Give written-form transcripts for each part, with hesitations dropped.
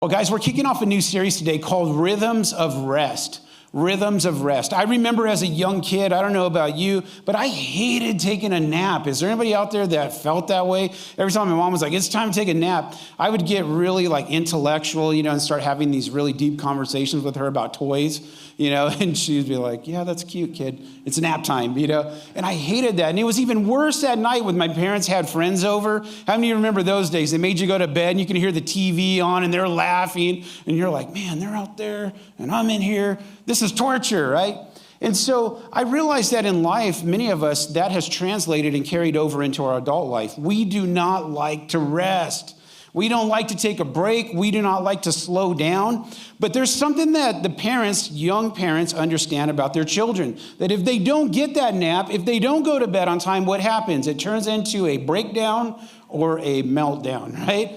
Well, guys, we're kicking off a new series today called Rhythms of Rest. Rhythms of Rest. I remember as a young kid, I don't know about you, but I hated taking a nap. Is there anybody out there that felt that way? Every time my mom was like, it's time to take a nap, I would get really like intellectual, and start having these really deep conversations with her about toys, and she'd be like, yeah, that's cute, kid. It's nap time, And I hated that. And it was even worse at night when my parents had friends over. How many of you remember those days? They made you go to bed and you can hear the TV on and they're laughing. And you're like, man, they're out there and I'm in here. This is torture, right? And so I realized that in life, many of us, that has translated and carried over into our adult life. We do not like to rest. We don't like to take a break. We do not like to slow down. But there's something that the parents, young parents, understand about their children. That if they don't get that nap, if they don't go to bed on time, what happens? It turns into a breakdown or a meltdown, right?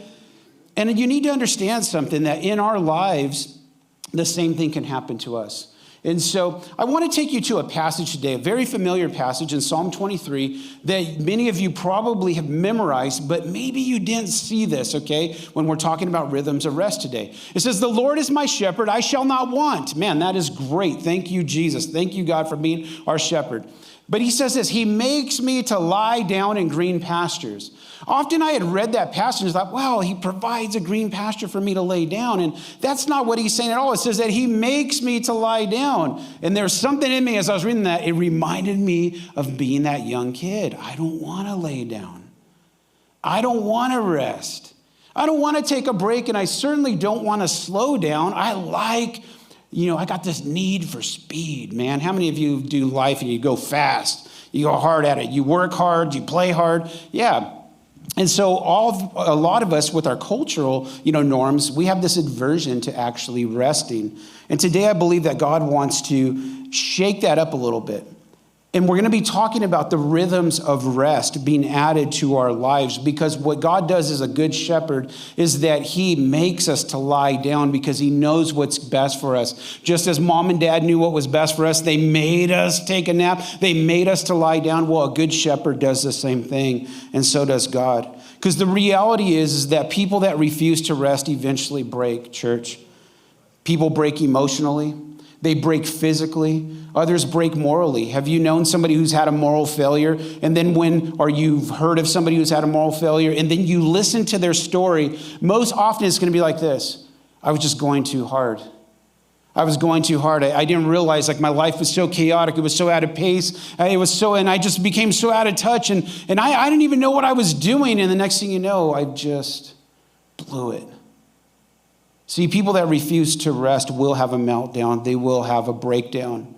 And you need to understand something, that in our lives, the same thing can happen to us. And so I want to take you to a passage today, a very familiar passage in Psalm 23 that many of you probably have memorized, but maybe you didn't see this, okay, when we're talking about rhythms of rest today. It says, the Lord is my shepherd, I shall not want. Man, that is great. Thank you, Jesus. Thank you, God, for being our shepherd. But he says this, he makes me to lie down in green pastures. Often I had read that passage and thought, wow, he provides a green pasture for me to lay down. And that's not what he's saying at all. It says that he makes me to lie down. And there's something in me as I was reading that, it reminded me of being that young kid. I don't want to lay down. I don't want to rest. I don't want to take a break, and I certainly don't want to slow down. I got this need for speed, man. How many of you do life and you go fast? You go hard at it. You work hard. You play hard. Yeah. And so a lot of us with our cultural, norms, we have this aversion to actually resting. And today I believe that God wants to shake that up a little bit. And we're going to be talking about the rhythms of rest being added to our lives, because what God does as a good shepherd is that he makes us to lie down because he knows what's best for us. Just as mom and dad knew what was best for us, they made us take a nap. They made us to lie down. Well, a good shepherd does the same thing, and so does God. Because the reality is that people that refuse to rest eventually break, church. People break emotionally. They break physically. Others break morally. Have you known somebody who's had a moral failure? And then or you've heard of somebody who's had a moral failure, and then you listen to their story, most often it's going to be like this. I was just going too hard. I was going too hard. I didn't realize my life was so chaotic. It was so out of pace. And I just became so out of touch. And I didn't even know what I was doing. And the next thing you know, I just blew it. See, people that refuse to rest will have a meltdown. They will have a breakdown.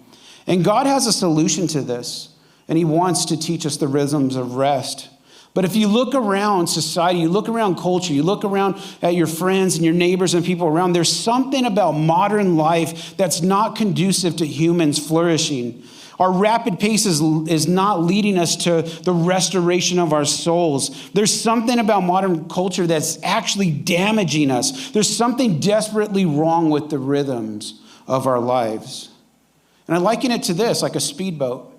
And God has a solution to this, and he wants to teach us the rhythms of rest. But if you look around society, you look around culture, you look around at your friends and your neighbors and people around, there's something about modern life that's not conducive to humans flourishing. Our rapid pace is not leading us to the restoration of our souls. There's something about modern culture that's actually damaging us. There's something desperately wrong with the rhythms of our lives. And I liken it to this, like a speedboat.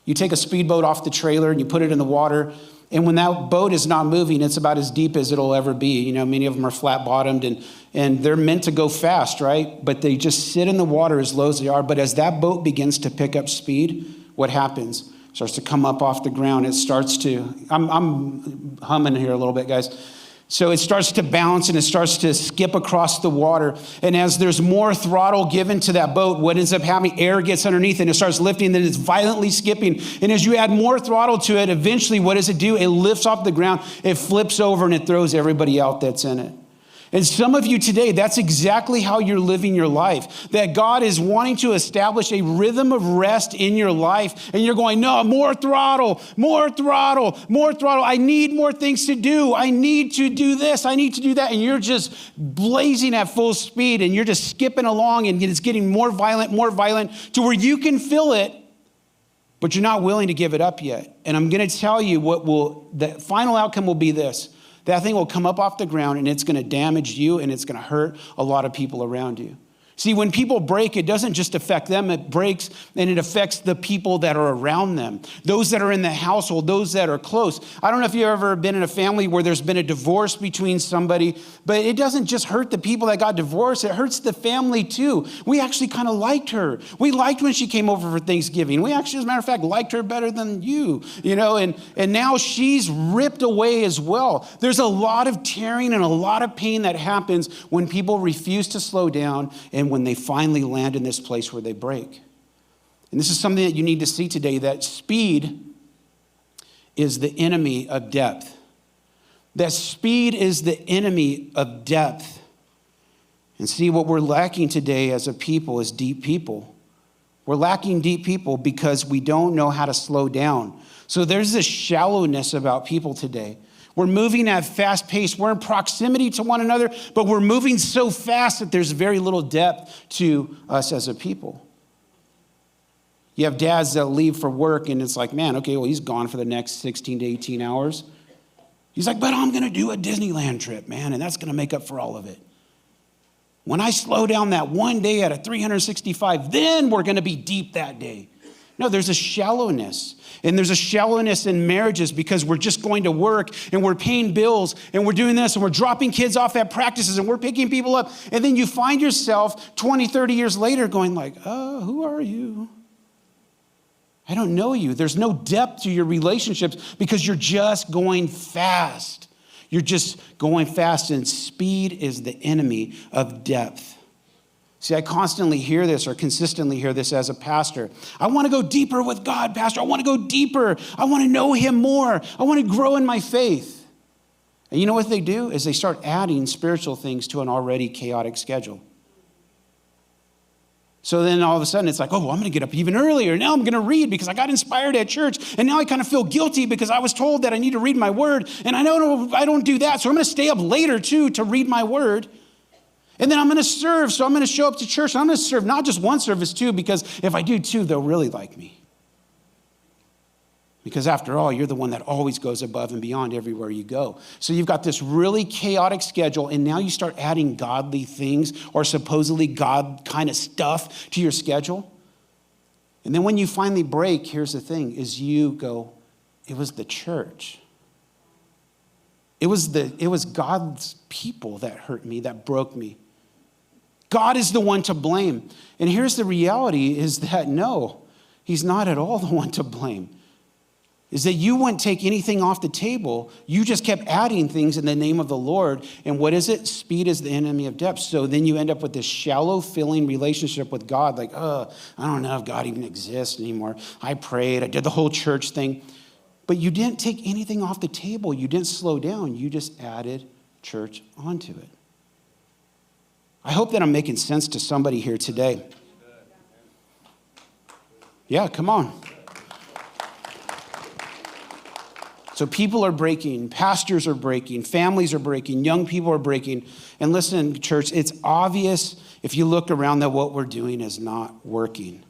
You take a speedboat off the trailer and you put it in the water, and when that boat is not moving, it's about as deep as it'll ever be. Many of them are flat-bottomed, and they're meant to go fast, right? But they just sit in the water as low as they are. But as that boat begins to pick up speed, what happens? It starts to come up off the ground. It starts to, I'm humming here a little bit, guys. So it starts to bounce and it starts to skip across the water. And as there's more throttle given to that boat, what ends up happening, air gets underneath and it starts lifting, then it's violently skipping. And as you add more throttle to it, eventually what does it do? It lifts off the ground, it flips over, and it throws everybody out that's in it. And some of you today, that's exactly how you're living your life. That God is wanting to establish a rhythm of rest in your life. And you're going, no, more throttle, more throttle, more throttle. I need more things to do. I need to do this. I need to do that. And you're just blazing at full speed. And you're just skipping along. And it's getting more violent to where you can feel it. But you're not willing to give it up yet. And I'm going to tell you the final outcome will be this. That thing will come up off the ground and it's going to damage you and it's going to hurt a lot of people around you. See, when people break, it doesn't just affect them, it breaks and it affects the people that are around them, those that are in the household, those that are close. I don't know if you've ever been in a family where there's been a divorce between somebody, but it doesn't just hurt the people that got divorced, it hurts the family too. We actually kind of liked her. We liked when she came over for Thanksgiving. We actually, as a matter of fact, liked her better than you, and now she's ripped away as well. There's a lot of tearing and a lot of pain that happens when people refuse to slow down and when they finally land in this place where they break. And this is something that you need to see today, that speed is the enemy of depth. That speed is the enemy of depth. And see, what we're lacking today as a people is deep people. We're lacking deep people because we don't know how to slow down. So there's this shallowness about people today. We're moving at a fast pace. We're in proximity to one another, but we're moving so fast that there's very little depth to us as a people. You have dads that leave for work, and it's like, man, okay, well, he's gone for the next 16 to 18 hours. He's like, but I'm going to do a Disneyland trip, man, and that's going to make up for all of it. When I slow down that one day out of 365, then we're going to be deep that day. No, there's a shallowness. And there's a shallowness in marriages because we're just going to work and we're paying bills and we're doing this and we're dropping kids off at practices and we're picking people up. And then you find yourself 20, 30 years later going like, oh, who are you? I don't know you. There's no depth to your relationships because you're just going fast. You're just going fast, and speed is the enemy of depth. See, I constantly hear this or consistently hear this as a pastor. I want to go deeper with God, Pastor. I want to go deeper. I want to know him more. I want to grow in my faith. And you know what they do is they start adding spiritual things to an already chaotic schedule. So then all of a sudden it's like, oh, well, I'm going to get up even earlier. Now I'm going to read because I got inspired at church. And now I kind of feel guilty because I was told that I need to read my word. And I know I don't do that. So I'm going to stay up later too to read my word. And then I'm going to serve. So I'm going to show up to church. And I'm going to serve not just one service too, because if I do two, they'll really like me. Because after all, you're the one that always goes above and beyond everywhere you go. So you've got this really chaotic schedule, and now you start adding godly things or supposedly God kind of stuff to your schedule. And then when you finally break, here's the thing, is you go, it was the church. It was God's people that hurt me, that broke me. God is the one to blame. And here's the reality is that no, he's not at all the one to blame. Is that you wouldn't take anything off the table. You just kept adding things in the name of the Lord. And what is it? Speed is the enemy of depth. So then you end up with this shallow feeling relationship with God. Like, I don't know if God even exists anymore. I prayed. I did the whole church thing. But you didn't take anything off the table. You didn't slow down. You just added church onto it. I hope that I'm making sense to somebody here today. Yeah, come on. So people are breaking, pastors are breaking, families are breaking, young people are breaking. And listen, church, it's obvious if you look around that what we're doing is not working.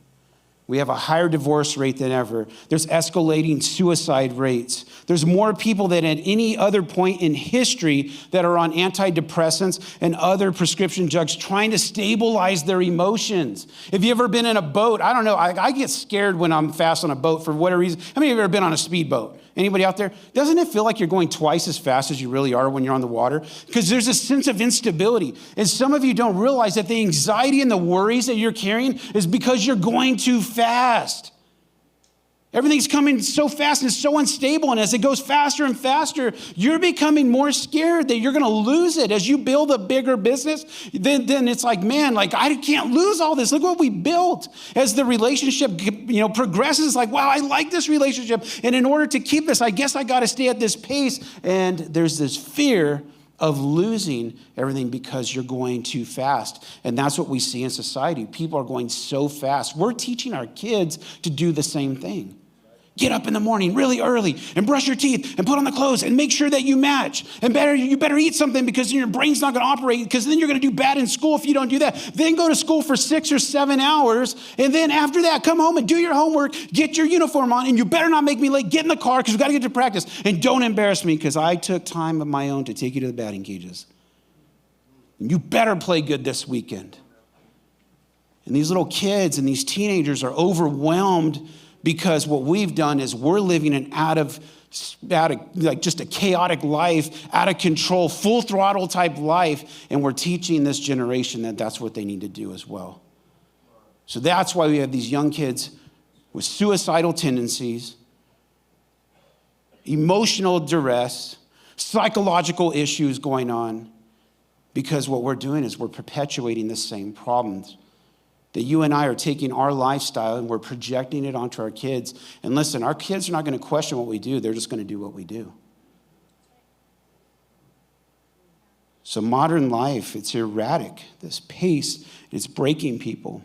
We have a higher divorce rate than ever. There's escalating suicide rates. There's more people than at any other point in history that are on antidepressants and other prescription drugs trying to stabilize their emotions. Have you ever been in a boat? I don't know. I get scared when I'm fast on a boat for whatever reason. How many of you have ever been on a speedboat? Anybody out there? Doesn't it feel like you're going twice as fast as you really are when you're on the water? Because there's a sense of instability. And some of you don't realize that the anxiety and the worries that you're carrying is because you're going too fast. Everything's coming so fast and it's so unstable. And as it goes faster and faster, you're becoming more scared that you're going to lose it. As you build a bigger business, then it's like, man, like I can't lose all this. Look what we built. As the relationship, progresses, it's like, wow, I like this relationship. And in order to keep this, I guess I got to stay at this pace. And there's this fear of losing everything because you're going too fast. And that's what we see in society. People are going so fast. We're teaching our kids to do the same thing. Get up in the morning really early and brush your teeth and put on the clothes and make sure that you match. And you better eat something because your brain's not going to operate because then you're going to do bad in school if you don't do that. Then go to school for 6 or 7 hours. And then after that, come home and do your homework, get your uniform on, and you better not make me late. Get in the car because we've got to get to practice. And don't embarrass me because I took time of my own to take you to the batting cages. And you better play good this weekend. And these little kids and these teenagers are overwhelmed because what we've done is we're living an out of like just a chaotic life, out of control, full throttle type life. And we're teaching this generation that that's what they need to do as well. So that's why we have these young kids with suicidal tendencies, emotional duress, psychological issues going on, because what we're doing is we're perpetuating the same problems. That you and I are taking our lifestyle and we're projecting it onto our kids. And listen, our kids are not going to question what we do. They're just going to do what we do. So modern life, it's erratic. This pace, it's breaking people.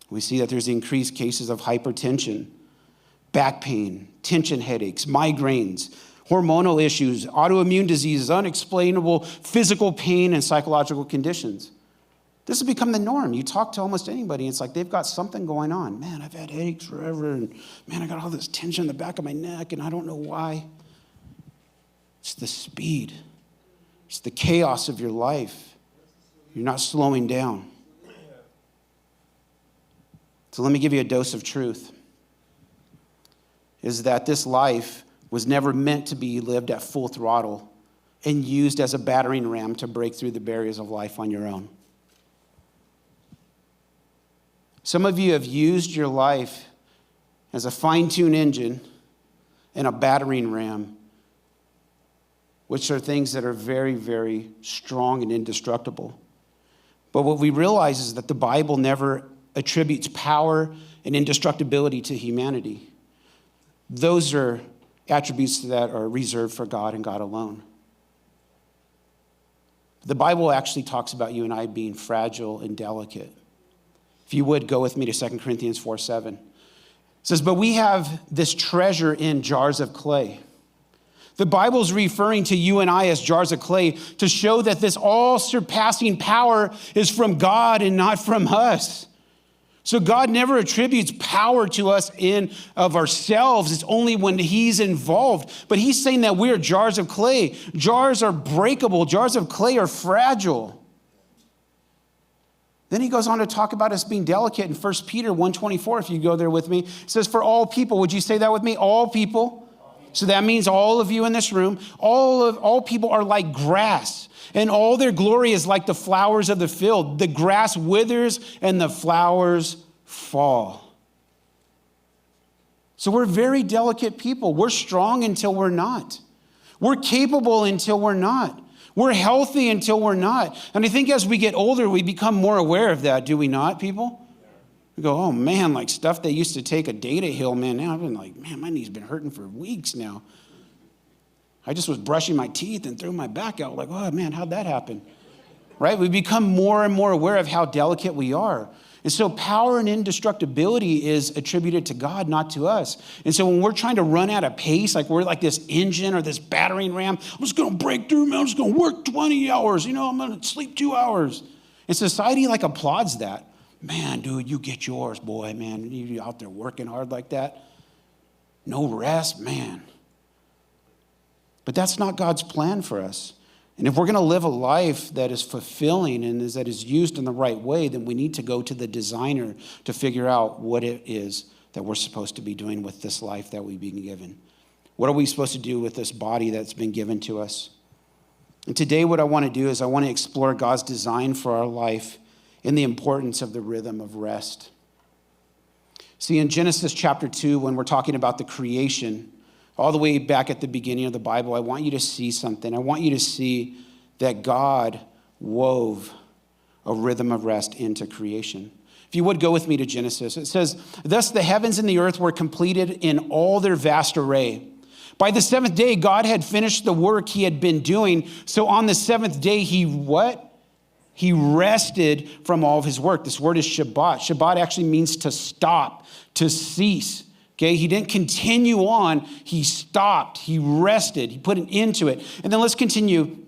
We see that there's increased cases of hypertension, back pain, tension headaches, migraines, hormonal issues, autoimmune diseases, unexplainable physical pain, and psychological conditions. This has become the norm. You talk to almost anybody, and it's like they've got something going on. Man, I've had headaches forever, and man, I got all this tension in the back of my neck, and I don't know why. It's the speed. It's the chaos of your life. You're not slowing down. So let me give you a dose of truth. Is that this life was never meant to be lived at full throttle and used as a battering ram to break through the barriers of life on your own. Some of you have used your life as a fine-tuned engine and a battering ram, which are things that are very, very strong and indestructible. But what we realize is that the Bible never attributes power and indestructibility to humanity. Those are attributes that are reserved for God and God alone. The Bible actually talks about you and I being fragile and delicate. If you would, go with me to 2 Corinthians 4:7. It says, but we have this treasure in jars of clay. The Bible's referring to you and I as jars of clay to show that this all-surpassing power is from God and not from us. So God never attributes power to us in of ourselves. It's only when he's involved. But he's saying that we're jars of clay. Jars are breakable. Jars of clay are fragile. Then he goes on to talk about us being delicate in 1 Peter 1:24, if you go there with me. It says, for all people, would you say that with me? All people. So that means all of you in this room, all people are like grass, and all their glory is like the flowers of the field. The grass withers and the flowers fall. So we're very delicate people. We're strong until we're not. We're capable until we're not. We're healthy until we're not. And I think as we get older, we become more aware of that, do we not, people? We go, oh man, like stuff they used to take a day to heal, man. Now I've been like, man, my knee's been hurting for weeks now. I just was brushing my teeth and threw my back out. Like, oh man, how'd that happen? Right? We become more and more aware of how delicate we are. And so power and indestructibility is attributed to God, not to us. And so when we're trying to run at a pace, like we're like this engine or this battering ram, I'm just going to break through, man. I'm just going to work 20 hours. I'm going to sleep 2 hours. And society like applauds that. Man, dude, you get yours, boy, man. You out there working hard like that. No rest, man. But that's not God's plan for us. And if we're going to live a life that is fulfilling and that is used in the right way, then we need to go to the designer to figure out what it is that we're supposed to be doing with this life that we've been given. What are we supposed to do with this body that's been given to us? And today what I want to do is I want to explore God's design for our life and the importance of the rhythm of rest. See, in Genesis chapter 2, when we're talking about the creation, all the way back at the beginning of the Bible, I want you to see something. I want you to see that God wove a rhythm of rest into creation. If you would go with me to Genesis, it says, thus the heavens and the earth were completed in all their vast array. By the seventh day, God had finished the work he had been doing. So on the seventh day, he what? He rested from all of his work. This word is Shabbat. Shabbat actually means to stop, to cease. Okay, he didn't continue on. He stopped. He rested. He put an end to it. And then let's continue.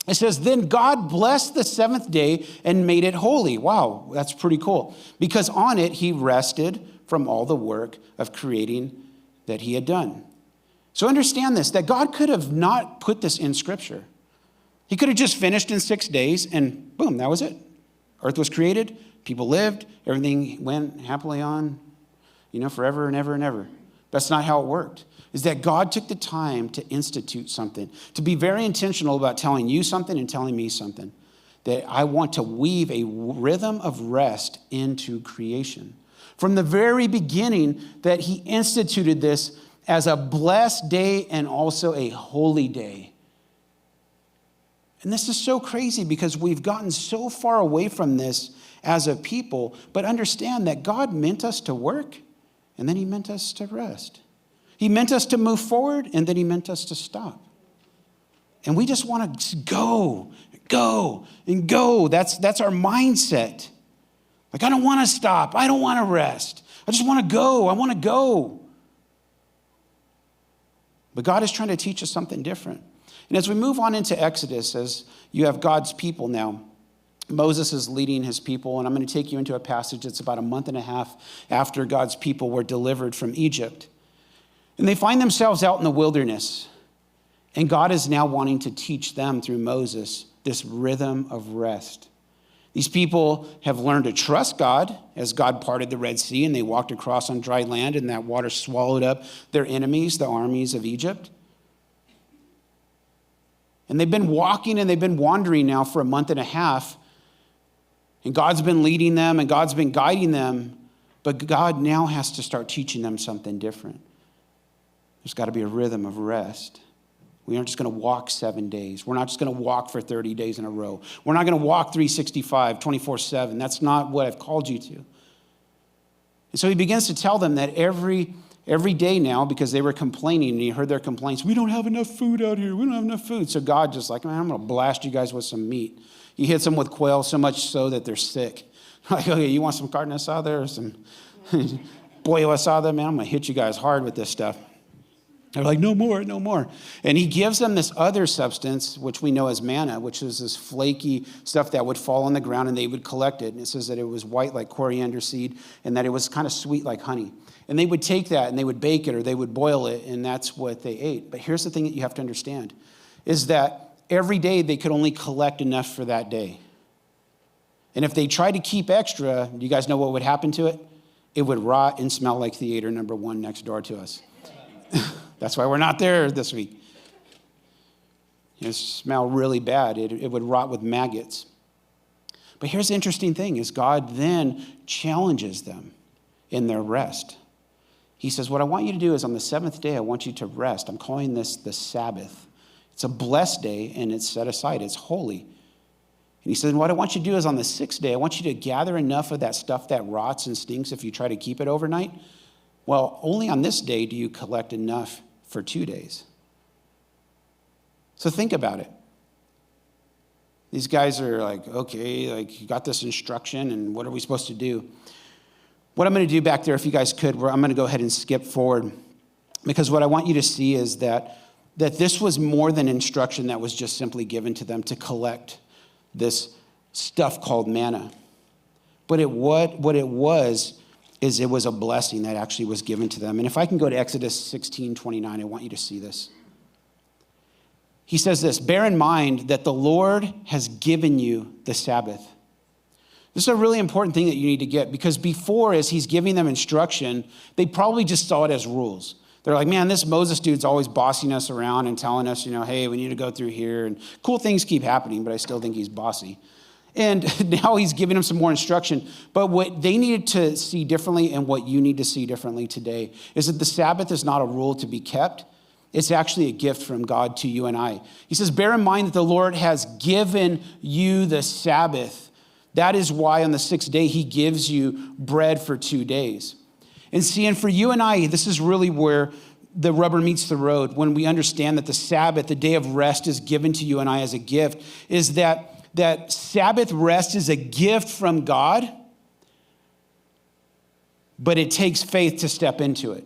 It says, then God blessed the seventh day and made it holy. Wow, that's pretty cool. Because on it, he rested from all the work of creating that he had done. So understand this, that God could have not put this in Scripture. He could have just finished in 6 days and boom, that was it. Earth was created. People lived, everything went happily on, forever and ever and ever. That's not how it worked. Is that God took the time to institute something, to be very intentional about telling you something and telling me something. That I want to weave a rhythm of rest into creation. From the very beginning, that he instituted this as a blessed day and also a holy day. And this is so crazy because we've gotten so far away from this as a people, but understand that God meant us to work, and then he meant us to rest. He meant us to move forward, and then he meant us to stop. And we just want to go, and go. That's our mindset. Like, I don't want to stop. I don't want to rest. I just want to go. I want to go. But God is trying to teach us something different. And as we move on into Exodus, as you have God's people now, Moses is leading his people, and I'm going to take you into a passage that's about a month and a half after God's people were delivered from Egypt. And they find themselves out in the wilderness. And God is now wanting to teach them through Moses this rhythm of rest. These people have learned to trust God as God parted the Red Sea and they walked across on dry land and that water swallowed up their enemies, the armies of Egypt. And they've been walking and they've been wandering now for a month and a half. And God's been leading them and God's been guiding them. But God now has to start teaching them something different. There's got to be a rhythm of rest. We aren't just going to walk 7 days. We're not just going to walk for 30 days in a row. We're not going to walk 365, 24/7. That's not what I've called you to. And so he begins to tell them that every day now, because they were complaining, and he heard their complaints, we don't have enough food out here. We don't have enough food. So God just like, man, I'm going to blast you guys with some meat. He hits them with quail so much so that they're sick. Like, okay, you want some carne asada or some pollo asada? Man, I'm going to hit you guys hard with this stuff. They're like, no more, no more. And he gives them this other substance, which we know as manna, which is this flaky stuff that would fall on the ground and they would collect it. And it says that it was white like coriander seed and that it was kind of sweet like honey. And they would take that and they would bake it or they would boil it, and that's what they ate. But here's the thing that you have to understand, is that every day they could only collect enough for that day. And if they tried to keep extra, do you guys know what would happen to it? It would rot and smell like theater number 1 next door to us. That's why we're not there this week. It smelled really bad. It would rot with maggots. But here's the interesting thing, is God then challenges them in their rest. He says, what I want you to do is on the 7th day, I want you to rest. I'm calling this the Sabbath. It's a blessed day, and it's set aside. It's holy. And he said, what I want you to do is on the 6th day, I want you to gather enough of that stuff that rots and stinks if you try to keep it overnight. Well, only on this day do you collect enough for 2 days. So think about it. These guys are like, okay, like you got this instruction, and what are we supposed to do? What I'm going to do back there, if you guys could, I'm going to go ahead and skip forward, because what I want you to see is that this was more than instruction that was just simply given to them to collect this stuff called manna. But what it was is it was a blessing that actually was given to them. And if I can go to Exodus 16:29, I want you to see this. He says this, bear in mind that the Lord has given you the Sabbath. This is a really important thing that you need to get, because before, as he's giving them instruction, they probably just saw it as rules. They're like, man, this Moses dude's always bossing us around and telling us, hey, we need to go through here. And cool things keep happening, but I still think he's bossy. And now he's giving them some more instruction. But what they needed to see differently, and what you need to see differently today, is that the Sabbath is not a rule to be kept. It's actually a gift from God to you and I. He says, bear in mind that the Lord has given you the Sabbath. That is why on the 6th day, he gives you bread for 2 days. And see, and for you and I, this is really where the rubber meets the road, when we understand that the Sabbath, the day of rest, is given to you and I as a gift, is that Sabbath rest is a gift from God, but it takes faith to step into it.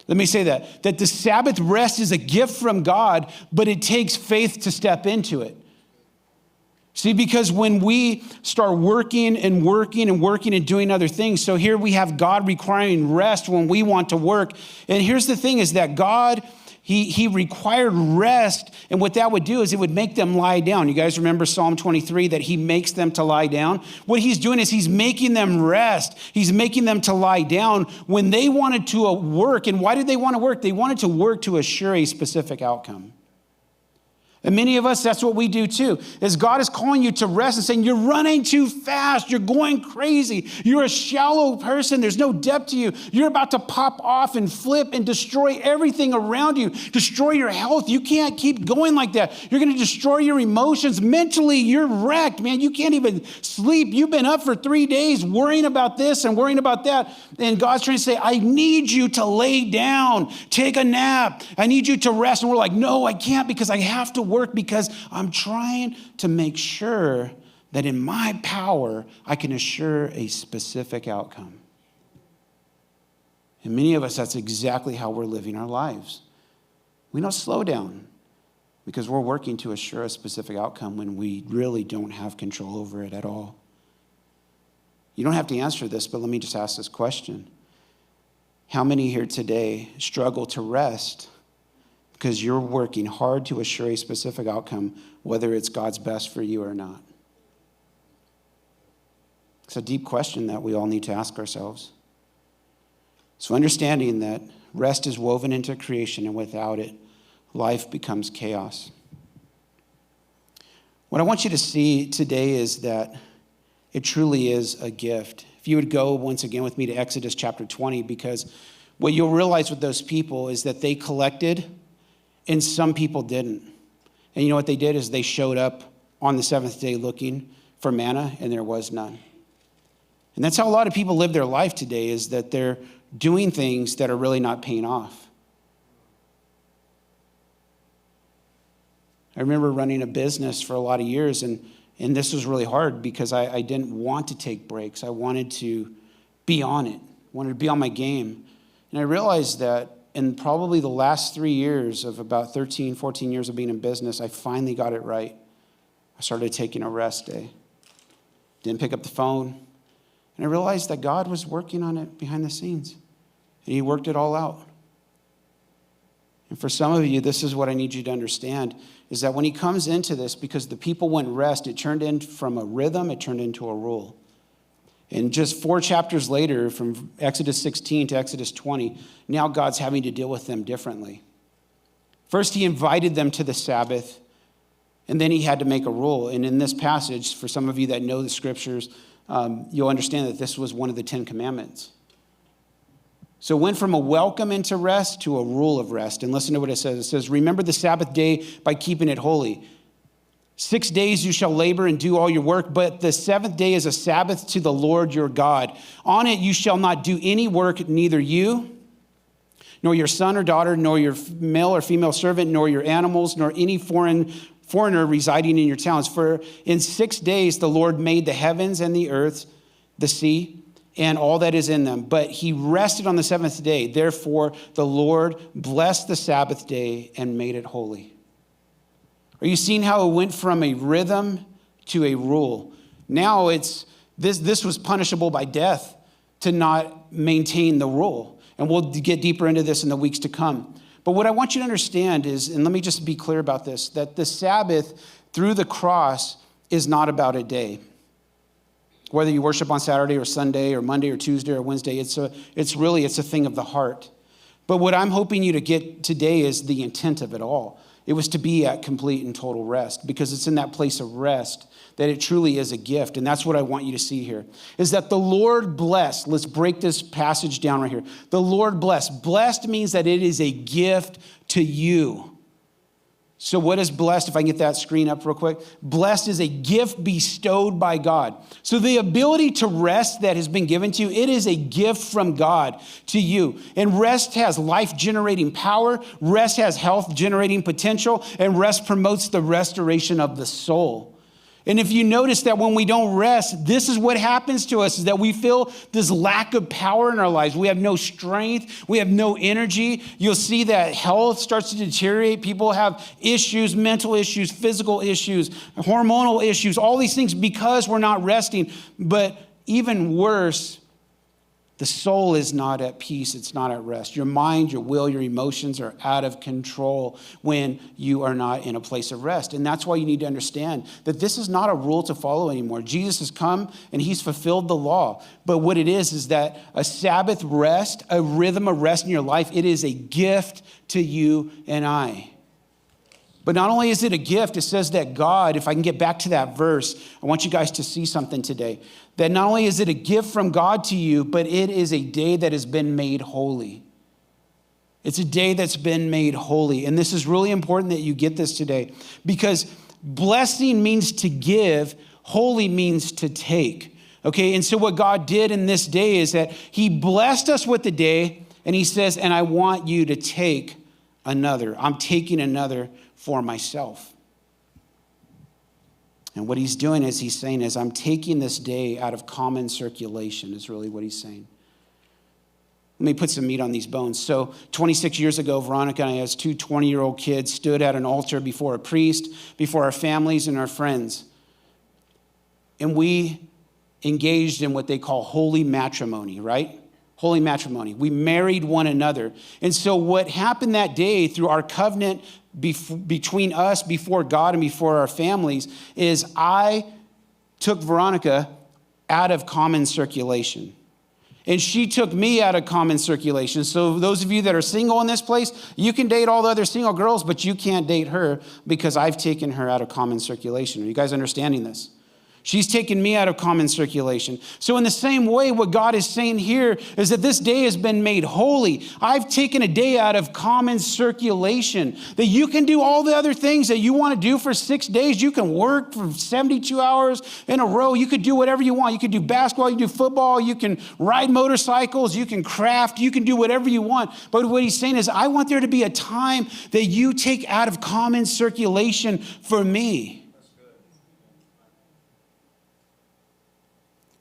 Let me say that the Sabbath rest is a gift from God, but it takes faith to step into it. See, because when we start working and doing other things, so here we have God requiring rest when we want to work. And here's the thing, is that God He required rest, and what that would do is it would make them lie down. You guys remember Psalm 23, that he makes them to lie down? What he's doing is he's making them rest. He's making them to lie down when they wanted to work. And why did they want to work? They wanted to work to assure a specific outcome. And many of us, that's what we do too, is God is calling you to rest and saying, you're running too fast. You're going crazy. You're a shallow person. There's no depth to you. You're about to pop off and flip and destroy everything around you, destroy your health. You can't keep going like that. You're going to destroy your emotions. Mentally, you're wrecked, man. You can't even sleep. You've been up for 3 days worrying about this and worrying about that. And God's trying to say, I need you to lay down, take a nap. I need you to rest. And we're like, no, I can't, because I have to work, because I'm trying to make sure that in my power, I can assure a specific outcome. And many of us, that's exactly how we're living our lives. We don't slow down because we're working to assure a specific outcome when we really don't have control over it at all. You don't have to answer this, but let me just ask this question. How many here today struggle to rest because you're working hard to assure a specific outcome, whether it's God's best for you or not? It's a deep question that we all need to ask ourselves. So understanding that rest is woven into creation, and without it, life becomes chaos. What I want you to see today is that it truly is a gift. If you would go once again with me to Exodus chapter 20, because what you'll realize with those people is that they collected and some people didn't. And you know what they did is they showed up on the seventh day looking for manna, and there was none. And that's how a lot of people live their life today, is that they're doing things that are really not paying off. I remember running a business for a lot of years, and this was really hard because I didn't want to take breaks. I wanted to be on it, wanted to be on my game. And I realized that in probably the last 3 years of about 13, 14 years of being in business, I finally got it right. I started taking a rest day. Didn't pick up the phone. And I realized that God was working on it behind the scenes. And he worked it all out. And for some of you, this is what I need you to understand, is that when he comes into this, because the people wouldn't rest, it turned in from a rhythm, it turned into a rule. And just 4 chapters later, from Exodus 16 to Exodus 20, now God's having to deal with them differently. First, he invited them to the Sabbath, and then he had to make a rule. And in this passage, for some of you that know the scriptures, you'll understand that this was one of the 10 commandments. So it went from a welcome into rest to a rule of rest. And listen to what it says. It says, remember the Sabbath day by keeping it holy. 6 days you shall labor and do all your work, but the seventh day is a Sabbath to the Lord your God. On it you shall not do any work, neither you, nor your son or daughter, nor your male or female servant, nor your animals, nor any foreigner residing in your towns. For in 6 days the Lord made the heavens and the earth, the sea, and all that is in them. But he rested on the seventh day. Therefore the Lord blessed the Sabbath day and made it holy. Are you seeing how it went from a rhythm to a rule? Now it's this was punishable by death to not maintain the rule. And we'll get deeper into this in the weeks to come. But what I want you to understand is, and let me just be clear about this, that the Sabbath through the cross is not about a day. Whether you worship on Saturday or Sunday or Monday or Tuesday or Wednesday, it's a thing of the heart. But what I'm hoping you to get today is the intent of it all. It was to be at complete and total rest, because it's in that place of rest that it truly is a gift. And that's what I want you to see here, is that the Lord blessed. Let's break this passage down right here. The Lord blessed. Blessed means that it is a gift to you. So what is blessed? If I can get that screen up real quick. Blessed is a gift bestowed by God. So the ability to rest that has been given to you, it is a gift from God to you. And rest has life-generating power. Rest has health-generating potential. And rest promotes the restoration of the soul. And if you notice that when we don't rest, this is what happens to us, is that we feel this lack of power in our lives. We have no strength. We have no energy. You'll see that health starts to deteriorate. People have issues, mental issues, physical issues, hormonal issues, all these things because we're not resting. But even worse, The soul is not at peace. It's not at rest. Your mind, your will, your emotions are out of control when you are not in a place of rest. And that's why you need to understand that this is not a rule to follow anymore. Jesus has come and he's fulfilled the law. But what it is that a Sabbath rest, a rhythm of rest in your life, it is a gift to you and I. But not only is it a gift, it says that God, if I can get back to that verse, I want you guys to see something today. That not only is it a gift from God to you, but it is a day that has been made holy. It's a day that's been made holy. And this is really important that you get this today, because blessing means to give, holy means to take. Okay, and so what God did in this day is that he blessed us with the day, and he says, and I want you to take another. I'm taking another for myself. And what he's doing is he's saying is I'm taking this day out of common circulation is really what he's saying. Let me put some meat on these bones. So 26 years ago, Veronica and I, as two 20-year-old kids, stood at an altar before a priest, before our families and our friends. And we engaged in what they call holy matrimony, right? Holy matrimony. We married one another. And so what happened that day through our covenant between us, before God and before our families, is I took Veronica out of common circulation. And she took me out of common circulation. So those of you that are single in this place, you can date all the other single girls, but you can't date her because I've taken her out of common circulation. Are you guys understanding this? She's taken me out of common circulation. So in the same way, what God is saying here is that this day has been made holy. I've taken a day out of common circulation, that you can do all the other things that you want to do for 6 days. You can work for 72 hours in a row. You could do whatever you want. You could do basketball, you can do football, you can ride motorcycles, you can craft, you can do whatever you want. But what he's saying is, I want there to be a time that you take out of common circulation for me.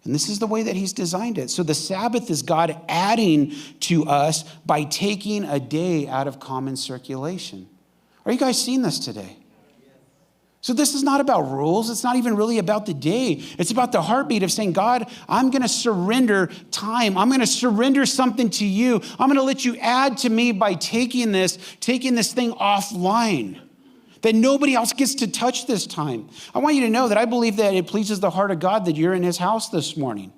And this is the way that he's designed it. So the Sabbath is God adding to us by taking a day out of common circulation. Are you guys seeing this today? So this is not about rules. It's not even really about the day. It's about the heartbeat of saying, God, I'm going to surrender time. I'm going to surrender something to you. I'm going to let you add to me by taking this thing offline, that nobody else gets to touch this time. I want you to know that I believe that it pleases the heart of God that you're in his house this morning.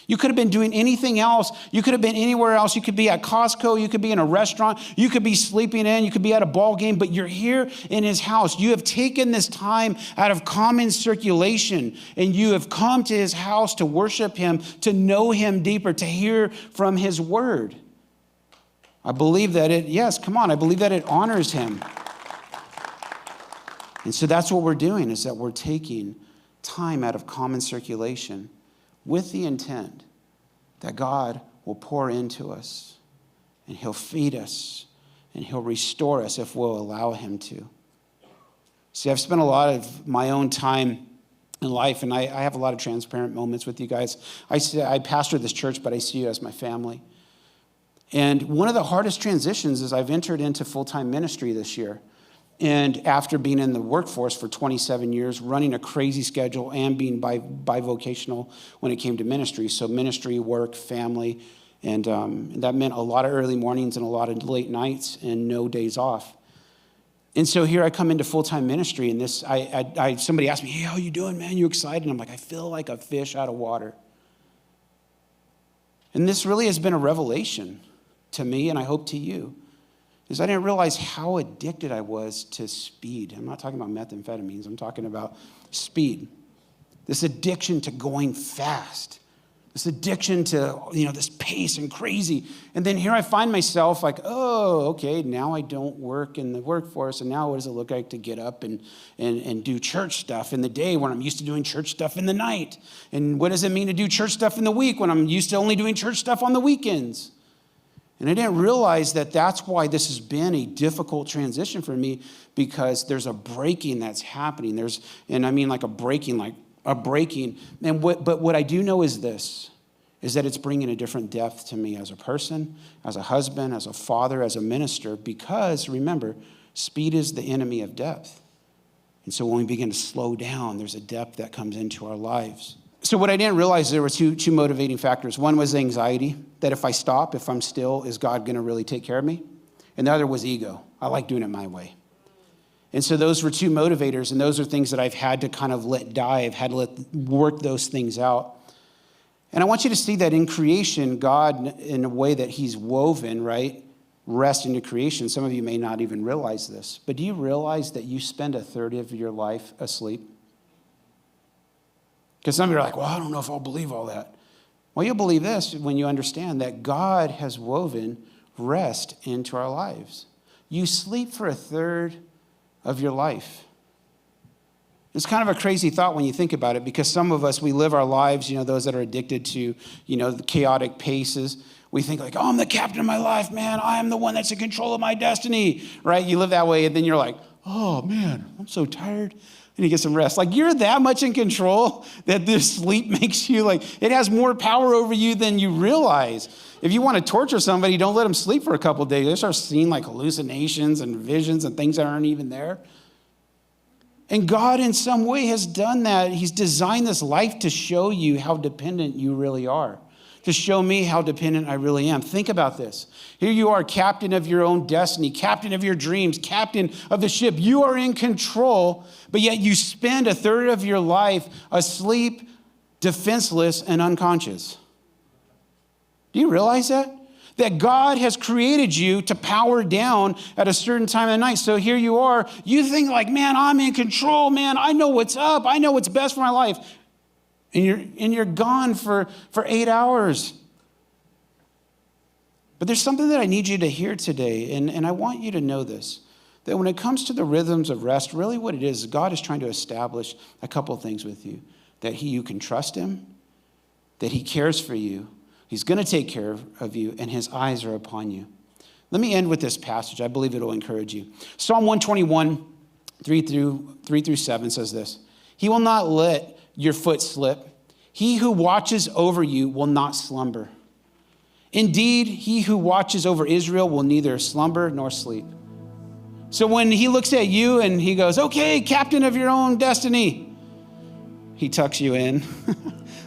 You could have been doing anything else. You could have been anywhere else. You could be at Costco. You could be in a restaurant. You could be sleeping in. You could be at a ball game, but you're here in his house. You have taken this time out of common circulation, and you have come to his house to worship him, to know him deeper, to hear from his word. I believe that I believe that it honors him. And so that's what we're doing, is that we're taking time out of common circulation with the intent that God will pour into us, and he'll feed us, and he'll restore us if we'll allow him to. See, I've spent a lot of my own time in life, and I have a lot of transparent moments with you guys. I pastor this church, but I see you as my family. And one of the hardest transitions is I've entered into full-time ministry this year. And after being in the workforce for 27 years, running a crazy schedule and being bivocational when it came to ministry. So ministry, work, family, and that meant a lot of early mornings and a lot of late nights and no days off. And so here I come into full-time ministry, and somebody asked me, hey, how you doing, man? You excited? And I'm like, I feel like a fish out of water. And this really has been a revelation to me, and I hope to you. Is I didn't realize how addicted I was to speed. I'm not talking about methamphetamines. I'm talking about speed. This addiction to going fast. This addiction to, this pace and crazy. And then here I find myself like, oh, okay, now I don't work in the workforce. And now what does it look like to get up and do church stuff in the day when I'm used to doing church stuff in the night? And what does it mean to do church stuff in the week when I'm used to only doing church stuff on the weekends? And I didn't realize that that's why this has been a difficult transition for me, because there's a breaking that's happening. And I mean like a breaking. And what I do know is this, is that it's bringing a different depth to me as a person, as a husband, as a father, as a minister, because remember, speed is the enemy of depth. And so when we begin to slow down, there's a depth that comes into our lives. So what I didn't realize, there were two motivating factors. One was anxiety, that if I stop, if I'm still, is God going to really take care of me? And the other was ego. I like doing it my way. And so those were two motivators, and those are things that I've had to kind of let die. I've had to work those things out. And I want you to see that in creation, God, in a way that he's woven, right, rest into creation. Some of you may not even realize this, but do you realize that you spend a third of your life asleep? Because some of you are like, well, I don't know if I'll believe all that. Well, you'll believe this when you understand that God has woven rest into our lives. You sleep for a third of your life. It's kind of a crazy thought when you think about it, because some of us, we live our lives, those that are addicted to, the chaotic paces. We think like, oh, I'm the captain of my life, man. I am the one that's in control of my destiny, right? You live that way, and then you're like, oh, man, I'm so tired. And you get some rest. Like, you're that much in control that this sleep makes you it has more power over you than you realize. If you want to torture somebody, don't let them sleep for a couple of days. They start seeing hallucinations and visions and things that aren't even there. And God in some way has done that. He's designed this life to show you how dependent you really are, to show me how dependent I really am. Think about this. Here you are, captain of your own destiny, captain of your dreams, captain of the ship. You are in control, but yet you spend a third of your life asleep, defenseless, and unconscious. Do you realize that? That God has created you to power down at a certain time of the night. So here you are, you think man, I'm in control, man. I know what's up. I know what's best for my life. And you're gone for 8 hours. But there's something that I need you to hear today, and I want you to know this, that when it comes to the rhythms of rest, really what it is, God is trying to establish a couple of things with you. That you can trust him, that he cares for you, he's going to take care of you, and his eyes are upon you. Let me end with this passage. I believe it will encourage you. Psalm 121, 3 through 7 says this: he will not let your foot slip. He who watches over you will not slumber. Indeed, he who watches over Israel will neither slumber nor sleep. So when he looks at you and he goes, okay, captain of your own destiny, he tucks you in.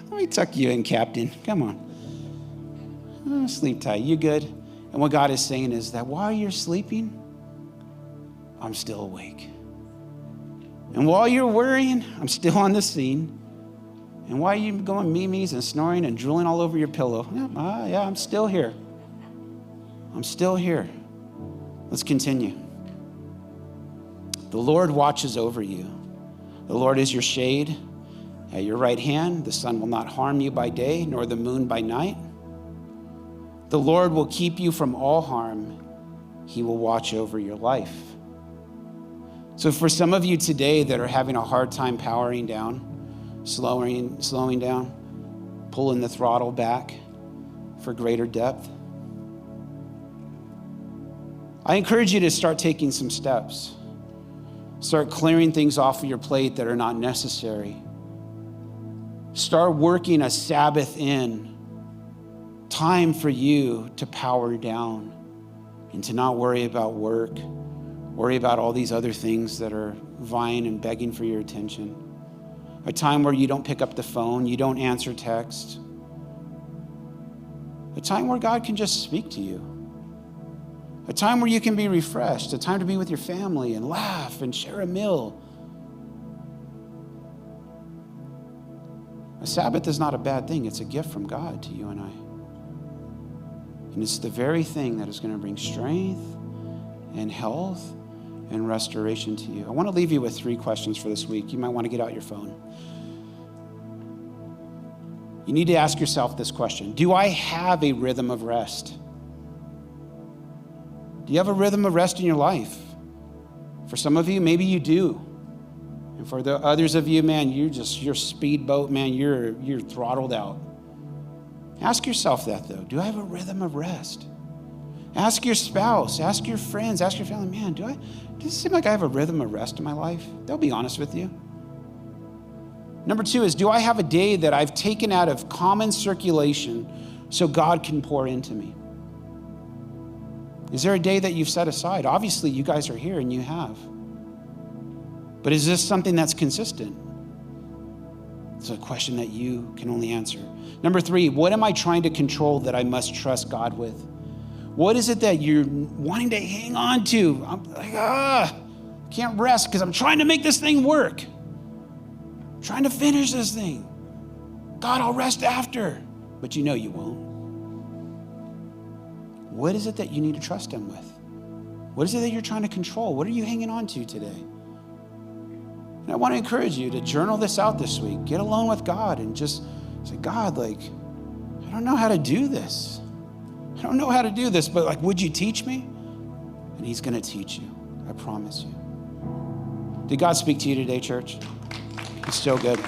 Let me tuck you in, captain. Come on. Oh, sleep tight. You good? And what God is saying is that while you're sleeping, I'm still awake. And while you're worrying, I'm still on the scene. And while you're going memes and snoring and drooling all over your pillow, I'm still here. I'm still here. Let's continue. The Lord watches over you. The Lord is your shade at your right hand. The sun will not harm you by day, nor the moon by night. The Lord will keep you from all harm. He will watch over your life. So for some of you today that are having a hard time powering down, slowing down, pulling the throttle back for greater depth, I encourage you to start taking some steps. Start clearing things off of your plate that are not necessary. Start working a Sabbath in, time for you to power down and to not worry about work, worry about all these other things that are vying and begging for your attention. A time where you don't pick up the phone, you don't answer text. A time where God can just speak to you. A time where you can be refreshed, a time to be with your family and laugh and share a meal. A Sabbath is not a bad thing. It's a gift from God to you and I. And it's the very thing that is going to bring strength and health and restoration to you. I want to leave you with 3 questions for this week. You might want to get out your phone. You need to ask yourself this question: do I have a rhythm of rest? Do you have a rhythm of rest in your life? For some of you, maybe you do. And for the others of you, man, you're speedboat, man, you're throttled out. Ask yourself that though. Do I have a rhythm of rest? Ask your spouse, ask your friends, ask your family, man, does it seem like I have a rhythm of rest in my life? They'll be honest with you. Number 2 is, do I have a day that I've taken out of common circulation so God can pour into me? Is there a day that you've set aside? Obviously, you guys are here and you have. But is this something that's consistent? It's a question that you can only answer. Number 3, what am I trying to control that I must trust God with? What is it that you're wanting to hang on to? I'm like, can't rest because I'm trying to make this thing work. I'm trying to finish this thing. God, I'll rest after. But you know you won't. What is it that you need to trust him with? What is it that you're trying to control? What are you hanging on to today? And I want to encourage you to journal this out this week. Get alone with God and just say, God, I don't know how to do this. I don't know how to do this, but would you teach me? And he's going to teach you. I promise you. Did God speak to you today, church? It's so good.